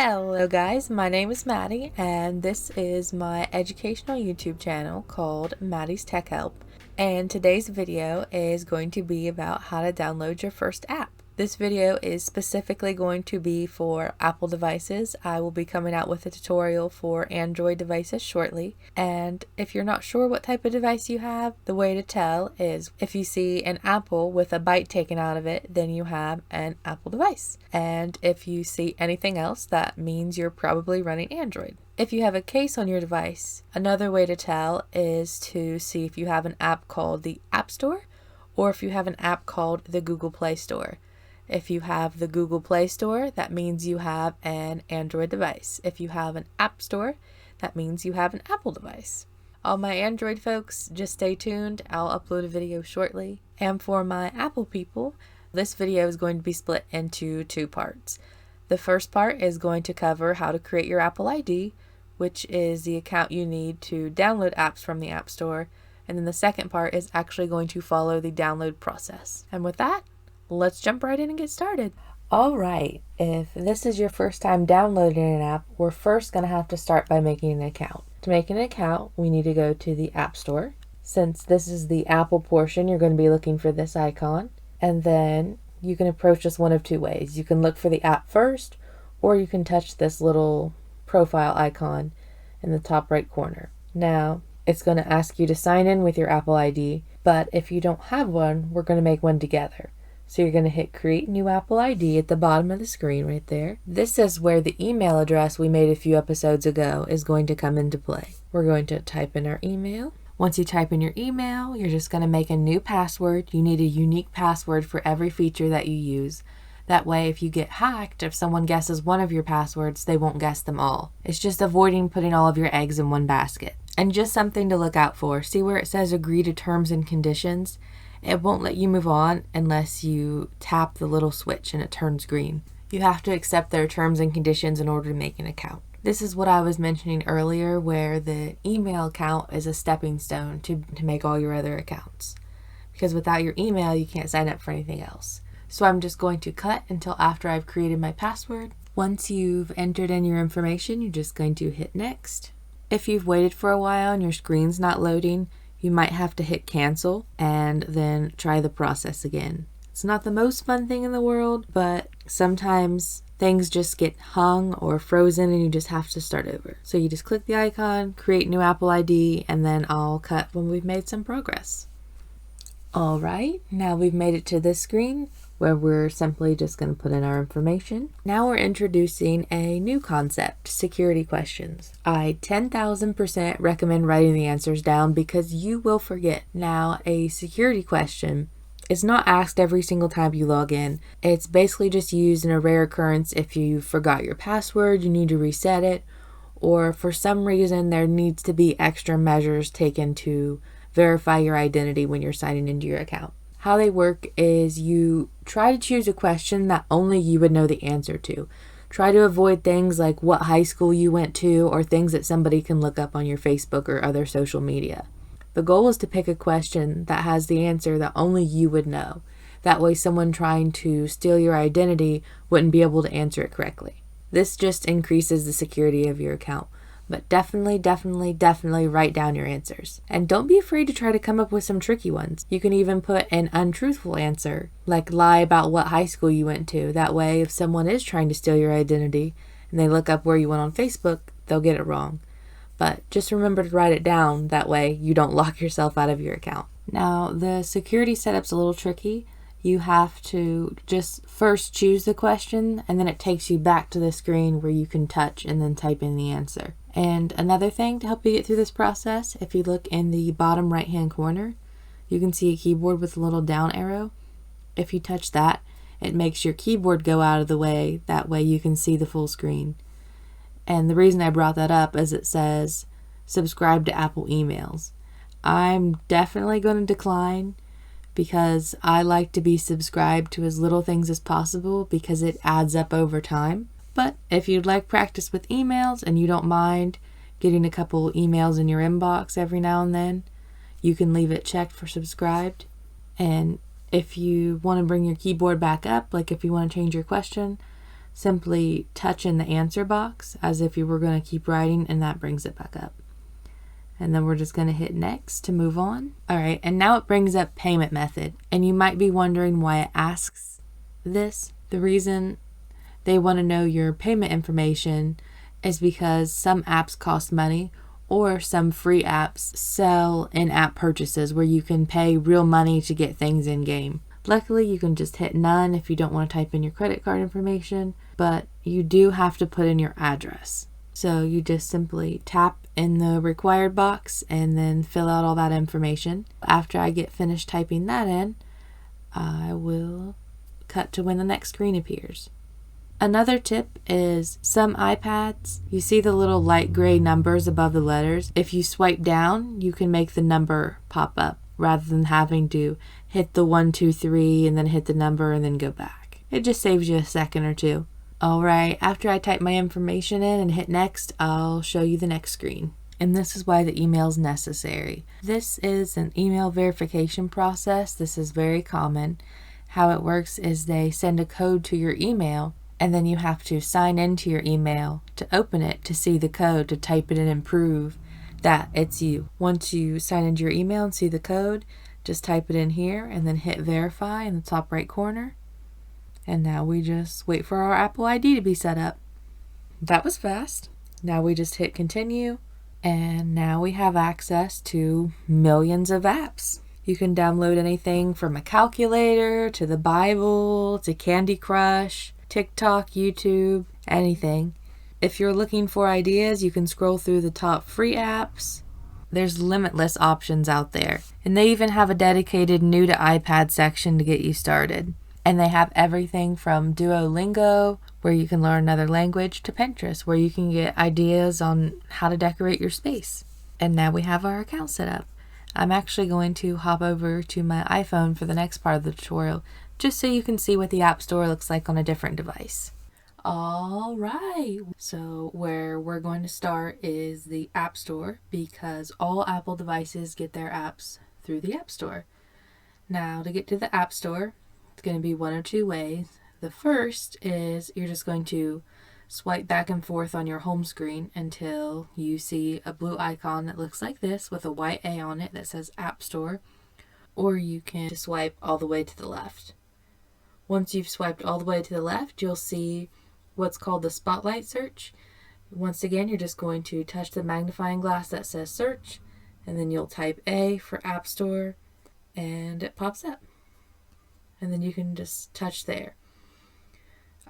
Hello guys, my name is Maddie and this is my educational YouTube channel called Maddie's Tech Help, and today's video is going to be about how to download your first app. This video is specifically going to be for Apple devices. I will be coming out with a tutorial for Android devices shortly, and if you're not sure what type of device you have, the way to tell is if you see an apple with a bite taken out of it, then you have an Apple device, and if you see anything else, that means you're probably running Android. If you have a case on your device, another way to tell is to see if you have an app called the App Store or if you have an app called the Google Play Store. If you have the Google Play Store, that means you have an Android device. If you have an App Store, that means you have an Apple device. All my Android folks, just stay tuned. I'll upload a video shortly. And for my Apple people, this video is going to be split into two parts. The first part is going to cover how to create your Apple ID, which is the account you need to download apps from the App Store. And then the second part is actually going to follow the download process. And with that, let's jump right in and get started. Alright, if this is your first time downloading an app, we're first going to have to start by making an account. To make an account, we need to go to the App Store. Since this is the Apple portion, you're going to be looking for this icon. And then you can approach this one of two ways. You can look for the app first, or you can touch this little profile icon in the top right corner. Now, it's going to ask you to sign in with your Apple ID, but if you don't have one, we're going to make one together. So you're going to hit Create New Apple ID at the bottom of the screen right there. This is where the email address we made a few episodes ago is going to come into play. We're going to type in our email. Once you type in your email, you're just going to make a new password. You need a unique password for every feature that you use. That way, if you get hacked, if someone guesses one of your passwords, they won't guess them all. It's just avoiding putting all of your eggs in one basket. And just something to look out for. See where it says Agree to Terms and Conditions? It won't let you move on unless you tap the little switch and it turns green. You have to accept their terms and conditions in order to make an account. This is what I was mentioning earlier, where the email account is a stepping stone to make all your other accounts. Because without your email, you can't sign up for anything else. So I'm just going to cut until after I've created my password. Once you've entered in your information, you're just going to hit next. If you've waited for a while and your screen's not loading, you might have to hit cancel and then try the process again. It's not the most fun thing in the world, but sometimes things just get hung or frozen and you just have to start over. So you just click the icon, create new Apple ID, and then I'll cut when we've made some progress. Alright, now we've made it to this screen where we're simply just going to put in our information. Now we're introducing a new concept, security questions. I 10,000% recommend writing the answers down because you will forget. Now, a security question is not asked every single time you log in. It's basically just used in a rare occurrence if you forgot your password, you need to reset it, or for some reason there needs to be extra measures taken to verify your identity when you're signing into your account. How they work is you try to choose a question that only you would know the answer to. Try to avoid things like what high school you went to or things that somebody can look up on your Facebook or other social media. The goal is to pick a question that has the answer that only you would know. That way someone trying to steal your identity wouldn't be able to answer it correctly. This just increases the security of your account. But definitely write down your answers. And don't be afraid to try to come up with some tricky ones. You can even put an untruthful answer, like lie about what high school you went to. That way, if someone is trying to steal your identity and they look up where you went on Facebook, they'll get it wrong. But just remember to write it down. That way, you don't lock yourself out of your account. Now, the security setup's a little tricky. You have to just first choose the question, and then it takes you back to the screen where you can touch and then type in the answer. And another thing to help you get through this process, if you look in the bottom right hand corner, you can see a keyboard with a little down arrow. If you touch that, it makes your keyboard go out of the way. That way you can see the full screen. And the reason I brought that up is it says subscribe to Apple emails. I'm definitely going to decline because I like to be subscribed to as little things as possible because it adds up over time. But if you'd like practice with emails and you don't mind getting a couple emails in your inbox every now and then, you can leave it checked for subscribed. And if you want to bring your keyboard back up, like if you want to change your question, simply touch in the answer box as if you were going to keep writing, and that brings it back up. And then we're just going to hit next to move on. All right, and now it brings up payment method. And you might be wondering why it asks this. The reason they want to know your payment information is because some apps cost money, or some free apps sell in-app purchases where you can pay real money to get things in-game. Luckily, you can just hit none if you don't want to type in your credit card information, but you do have to put in your address. So you just simply tap in the required box and then fill out all that information. After I get finished typing that in, I will cut to when the next screen appears. Another tip is some iPads, you see the little light gray numbers above the letters. If you swipe down, you can make the number pop up rather than having to hit the 1, 2, 3 and then hit the number and then go back. It just saves you a second or two. Alright, after I type my information in and hit next, I'll show you the next screen. And this is why the email is necessary. This is an email verification process. This is very common. How it works is they send a code to your email, and then you have to sign into your email to open it to see the code, to type it in and prove that it's you. Once you sign into your email and see the code, just type it in here and then hit verify in the top right corner. And now we just wait for our Apple ID to be set up. That was fast. Now we just hit continue, and now we have access to millions of apps. You can download anything from a calculator to the Bible to Candy Crush, TikTok, YouTube, anything. If you're looking for ideas, you can scroll through the top free apps. There's limitless options out there. And they even have a dedicated new to iPad section to get you started. And they have everything from Duolingo, where you can learn another language, to Pinterest, where you can get ideas on how to decorate your space. And now we have our account set up. I'm actually going to hop over to my iPhone for the next part of the tutorial, just so you can see what the App Store looks like on a different device. All right, so where we're going to start is the App Store, because all Apple devices get their apps through the App Store. Now, to get to the App Store, it's going to be one of two ways. The first is you're just going to swipe back and forth on your home screen until you see a blue icon that looks like this with a white A on it that says App Store, or you can swipe all the way to the left. Once you've swiped all the way to the left, you'll see what's called the Spotlight search. Once again, you're just going to touch the magnifying glass that says search, and then you'll type A for App Store, and it pops up. And then you can just touch there.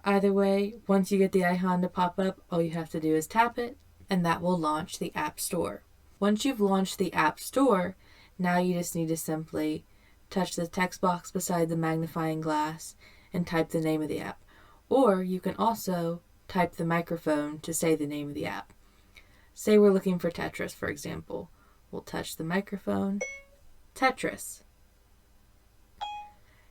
Either way, once you get the icon to pop up, all you have to do is tap it, and that will launch the App Store. Once you've launched the App Store, now you just need to simply touch the text box beside the magnifying glass and type the name of the app. Or you can also type the microphone to say the name of the app. Say we're looking for Tetris, for example. We'll touch the microphone, Tetris,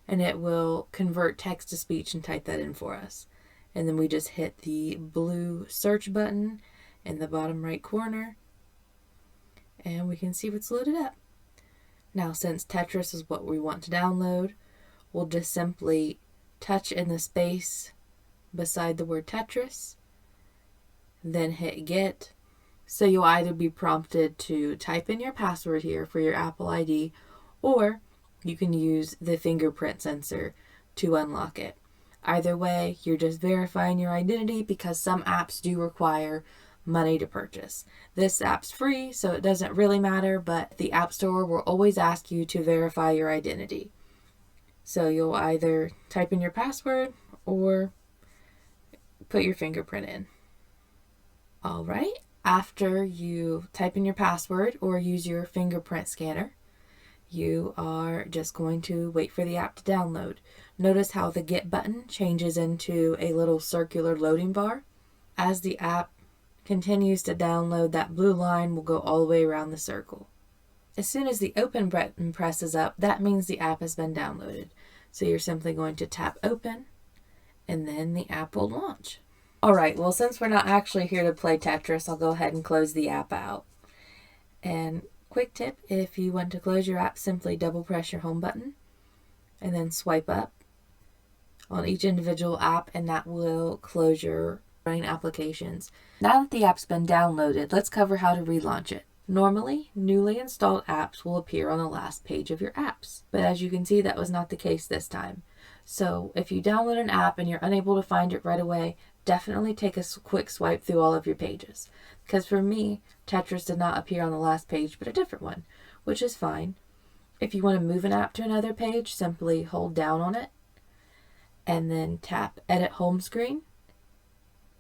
and it will convert text to speech and type that in for us. And then we just hit the blue search button in the bottom right corner, and we can see what's loaded up. Now, since Tetris is what we want to download, we'll just simply touch in the space beside the word Tetris, then hit get. So you'll either be prompted to type in your password here for your Apple ID, or you can use the fingerprint sensor to unlock it. Either way, you're just verifying your identity, because some apps do require money to purchase. This app's free, so it doesn't really matter, but the App Store will always ask you to verify your identity. So you'll either type in your password or put your fingerprint in. All right, after you type in your password or use your fingerprint scanner, you are just going to wait for the app to download. Notice how the get button changes into a little circular loading bar. As the app continues to download, that blue line will go all the way around the circle. As soon as the open button presses up, that means the app has been downloaded. So you're simply going to tap open, and then the app will launch. Alright, well, since we're not actually here to play Tetris, I'll go ahead and close the app out. And quick tip, if you want to close your app, simply double press your home button and then swipe up. on each individual app, and that will close your running applications. Now that the app's been downloaded, let's cover how to relaunch it. Normally, newly installed apps will appear on the last page of your apps, but as you can see, that was not the case this time. So if you download an app and you're unable to find it right away, definitely take a quick swipe through all of your pages. Because for me, Tetris did not appear on the last page, but a different one, which is fine. If you want to move an app to another page, simply hold down on it and then tap Edit Home Screen,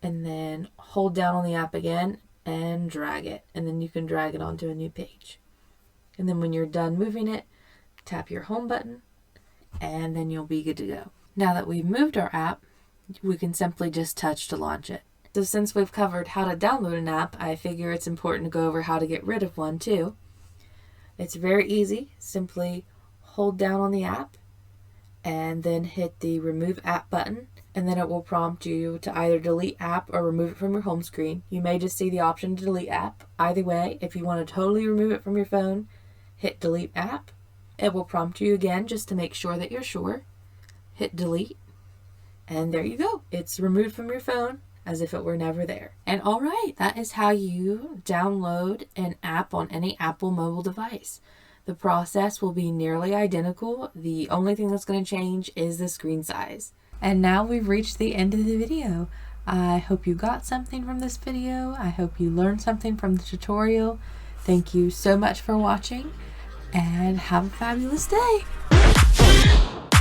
and then hold down on the app again and drag it, and then you can drag it onto a new page. And then when you're done moving it, tap your home button, and then you'll be good to go. Now that we've moved our app, we can simply just touch to launch it. So since we've covered how to download an app, I figure it's important to go over how to get rid of one too. It's very easy. Simply hold down on the app and then hit the Remove App button, and then it will prompt you to either delete app or remove it from your home screen. You may just see the option to delete app. Either way, if you want to totally remove it from your phone, hit Delete App. It will prompt you again just to make sure that you're sure. Hit Delete, and there you go. It's removed from your phone as if it were never there. And alright, that is how you download an app on any Apple mobile device. The process will be nearly identical. The only thing that's going to change is the screen size. And now we've reached the end of the video. I hope you got something from this video. I hope you learned something from the tutorial. Thank you so much for watching, and have a fabulous day.